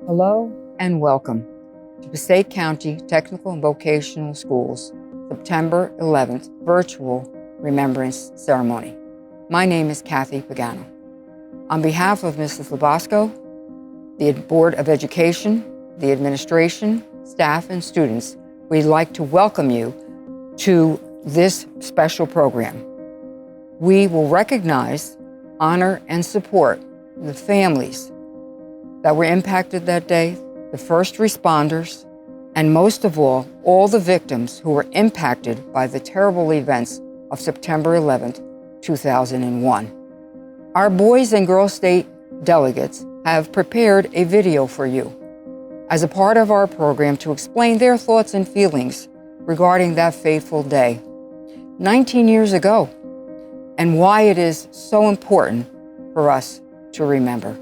Hello and welcome to Passaic County Technical and Vocational Schools September 11th Virtual Remembrance Ceremony. My name is Kathy Pagano. On behalf of Mrs. Labasco, the Board of Education, the administration, staff, and students, we'd like to welcome you to this special program. We will recognize, honor, and support the families that were impacted that day, the first responders, and most of all the victims who were impacted by the terrible events of September 11th, 2001. Our Boys and Girls State delegates have prepared a video for you as a part of our program to explain their thoughts and feelings regarding that fateful day, 19 years ago, and why it is so important for us to remember.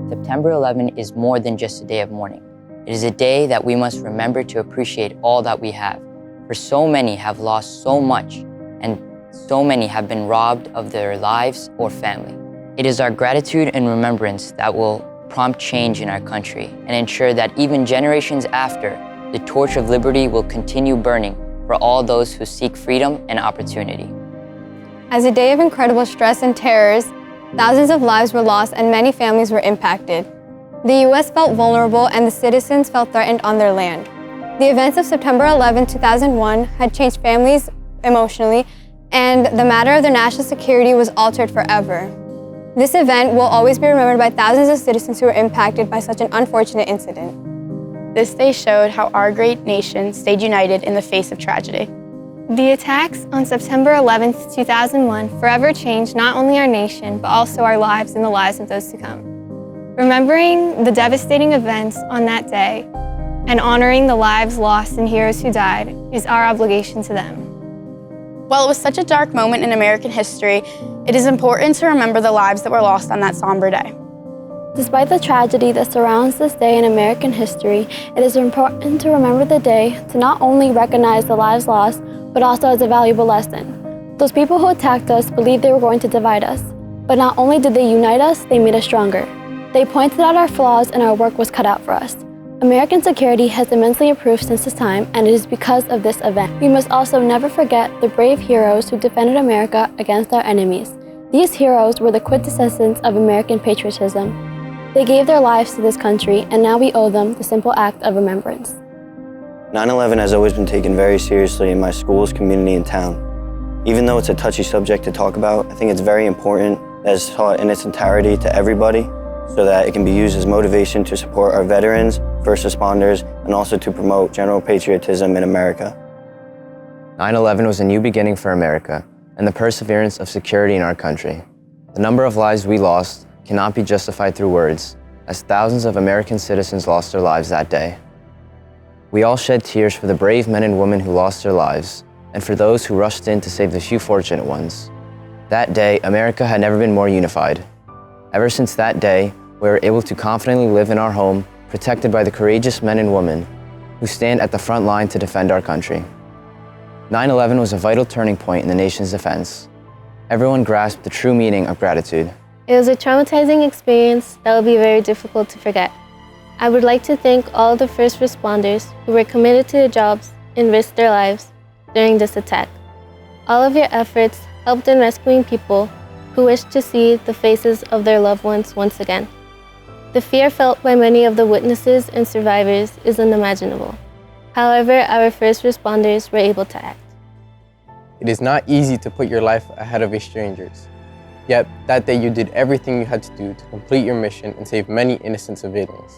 September 11 is more than just a day of mourning. It is a day that we must remember to appreciate all that we have, for so many have lost so much, and so many have been robbed of their lives or family. It is our gratitude and remembrance that will prompt change in our country and ensure that even generations after, the torch of liberty will continue burning for all those who seek freedom and opportunity. As a day of incredible stress and terrors, thousands of lives were lost and many families were impacted. The U.S. felt vulnerable and the citizens felt threatened on their land. The events of September 11, 2001 had changed families emotionally, and the matter of their national security was altered forever. This event will always be remembered by thousands of citizens who were impacted by such an unfortunate incident. This day showed how our great nation stayed united in the face of tragedy. The attacks on September 11, 2001 forever changed not only our nation, but also our lives and the lives of those to come. Remembering the devastating events on that day and honoring the lives lost and heroes who died is our obligation to them. While it was such a dark moment in American history, it is important to remember the lives that were lost on that somber day. Despite the tragedy that surrounds this day in American history, it is important to remember the day to not only recognize the lives lost, but also as a valuable lesson. Those people who attacked us believed they were going to divide us, but not only did they unite us, they made us stronger. They pointed out our flaws and our work was cut out for us. American security has immensely improved since this time, and it is because of this event. We must also never forget the brave heroes who defended America against our enemies. These heroes were the quintessence of American patriotism. They gave their lives to this country, and now we owe them the simple act of remembrance. 9/11 has always been taken very seriously in my schools, community, and town. Even though it's a touchy subject to talk about, I think it's very important that it's taught in its entirety to everybody so that it can be used as motivation to support our veterans, first responders, and also to promote general patriotism in America. 9/11 was a new beginning for America and the perseverance of security in our country. The number of lives we lost cannot be justified through words, as thousands of American citizens lost their lives that day. We all shed tears for the brave men and women who lost their lives, and for those who rushed in to save the few fortunate ones. That day, America had never been more unified. Ever since that day, we were able to confidently live in our home, protected by the courageous men and women who stand at the front line to defend our country. 9/11 was a vital turning point in the nation's defense. Everyone grasped the true meaning of gratitude. It was a traumatizing experience that will be very difficult to forget. I would like to thank all the first responders who were committed to their jobs and risked their lives during this attack. All of your efforts helped in rescuing people who wished to see the faces of their loved ones once again. The fear felt by many of the witnesses and survivors is unimaginable. However, our first responders were able to act. It is not easy to put your life ahead of a stranger's. Yet, that day you did everything you had to do to complete your mission and save many innocent civilians.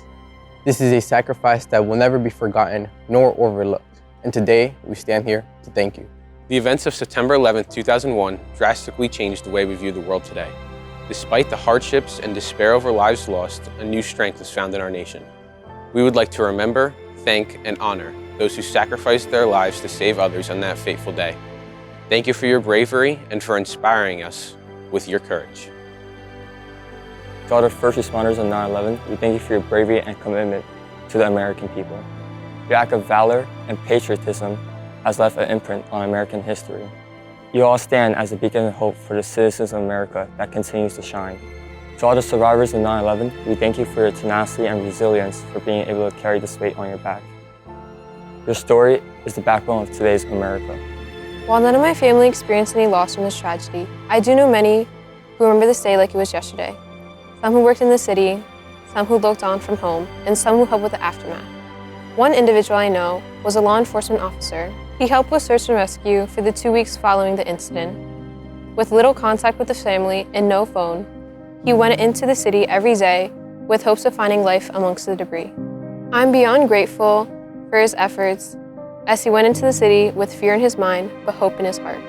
This is a sacrifice that will never be forgotten nor overlooked, and today we stand here to thank you. The events of September 11, 2001 drastically changed the way we view the world today. Despite the hardships and despair over lives lost, a new strength is found in our nation. We would like to remember, thank, and honor those who sacrificed their lives to save others on that fateful day. Thank you for your bravery and for inspiring us with your courage. To all the first responders on 9/11, we thank you for your bravery and commitment to the American people. Your act of valor and patriotism has left an imprint on American history. You all stand as a beacon of hope for the citizens of America that continues to shine. To all the survivors of 9/11, we thank you for your tenacity and resilience for being able to carry this weight on your back. Your story is the backbone of today's America. While none of my family experienced any loss from this tragedy, I do know many who remember this day like it was yesterday. Some who worked in the city, some who looked on from home, and some who helped with the aftermath. One individual I know was a law enforcement officer. He helped with search and rescue for the 2 weeks following the incident. With little contact with the family and no phone, he went into the city every day with hopes of finding life amongst the debris. I'm beyond grateful for his efforts as he went into the city with fear in his mind, but hope in his heart.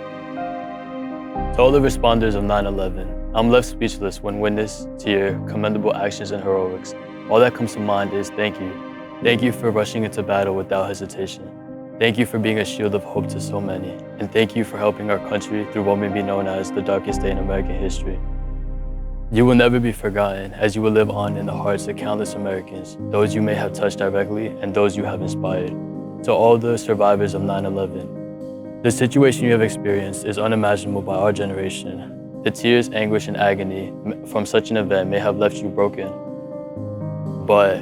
To all the responders of 9/11, I'm left speechless when witness to your commendable actions and heroics. All that comes to mind is thank you. Thank you for rushing into battle without hesitation. Thank you for being a shield of hope to so many. And thank you for helping our country through what may be known as the darkest day in American history. You will never be forgotten, as you will live on in the hearts of countless Americans, those you may have touched directly and those you have inspired. To all the survivors of 9/11, the situation you have experienced is unimaginable by our generation. The tears, anguish, and agony from such an event may have left you broken, but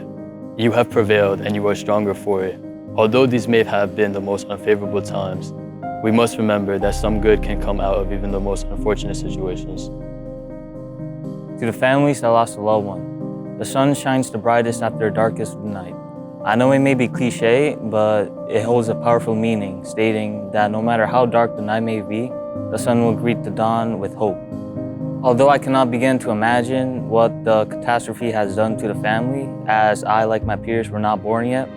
you have prevailed and you are stronger for it. Although these may have been the most unfavorable times, we must remember that some good can come out of even the most unfortunate situations. To the families that lost a loved one, the sun shines the brightest after the darkest of the night. I know it may be cliche, but it holds a powerful meaning, stating that no matter how dark the night may be, the sun will greet the dawn with hope. Although I cannot begin to imagine what the catastrophe has done to the family, as I, like my peers, were not born yet,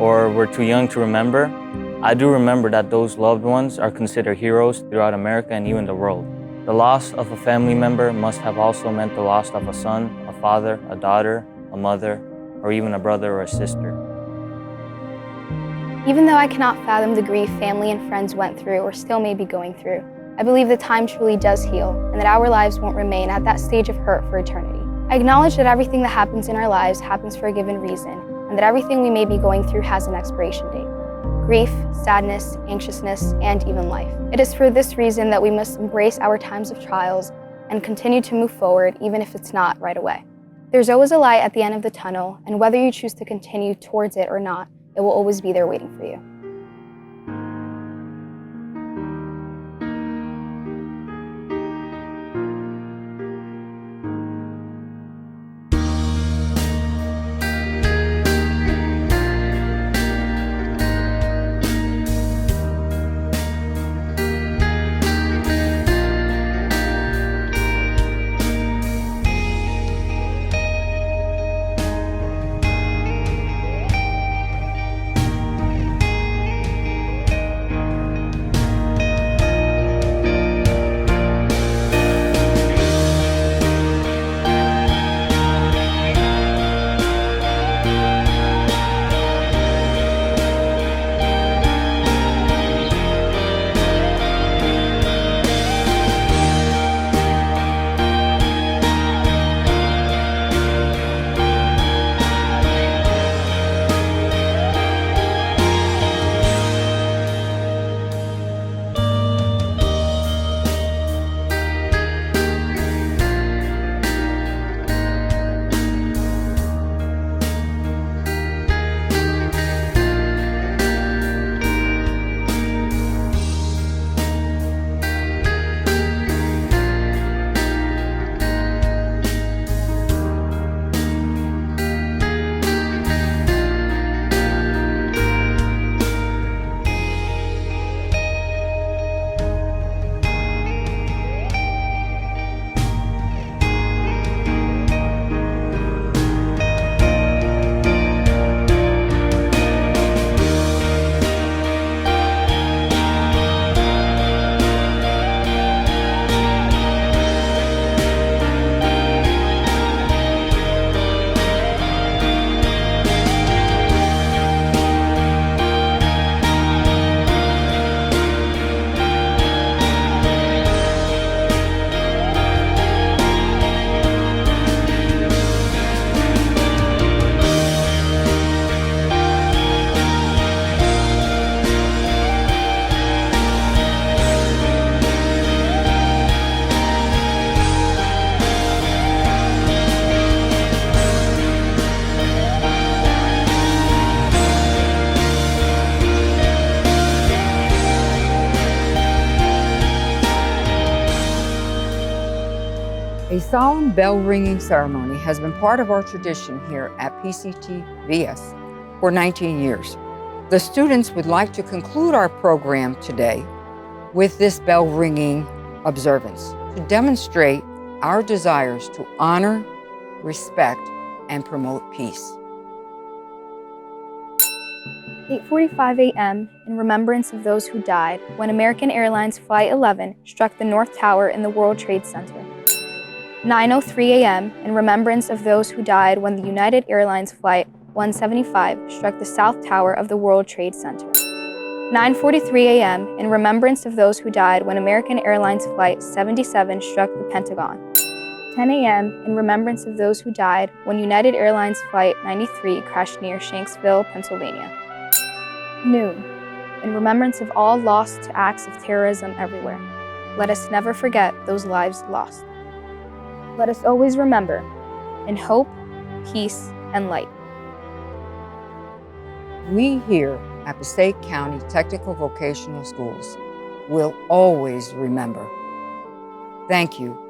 or were too young to remember, I do remember that those loved ones are considered heroes throughout America and even the world. The loss of a family member must have also meant the loss of a son, a father, a daughter, a mother, or even a brother or a sister. Even though I cannot fathom the grief family and friends went through or still may be going through, I believe that time truly does heal and that our lives won't remain at that stage of hurt for eternity. I acknowledge that everything that happens in our lives happens for a given reason and that everything we may be going through has an expiration date. Grief, sadness, anxiousness, and even life. It is for this reason that we must embrace our times of trials and continue to move forward even if it's not right away. There's always a light at the end of the tunnel, and whether you choose to continue towards it or not, it will always be there waiting for you. A solemn bell-ringing ceremony has been part of our tradition here at PCTVS for 19 years. The students would like to conclude our program today with this bell-ringing observance to demonstrate our desires to honor, respect, and promote peace. 8:45 a.m. in remembrance of those who died when American Airlines Flight 11 struck the North Tower in the World Trade Center. 9:03 a.m. in remembrance of those who died when the United Airlines Flight 175 struck the South Tower of the World Trade Center. 9:43 a.m. in remembrance of those who died when American Airlines Flight 77 struck the Pentagon. 10 a.m. in remembrance of those who died when United Airlines Flight 93 crashed near Shanksville, Pennsylvania. Noon, in remembrance of all lost to acts of terrorism everywhere. Let us never forget those lives lost. Let us always remember in hope, peace, and light. We here at Passaic County Technical-Vocational Schools will always remember. Thank you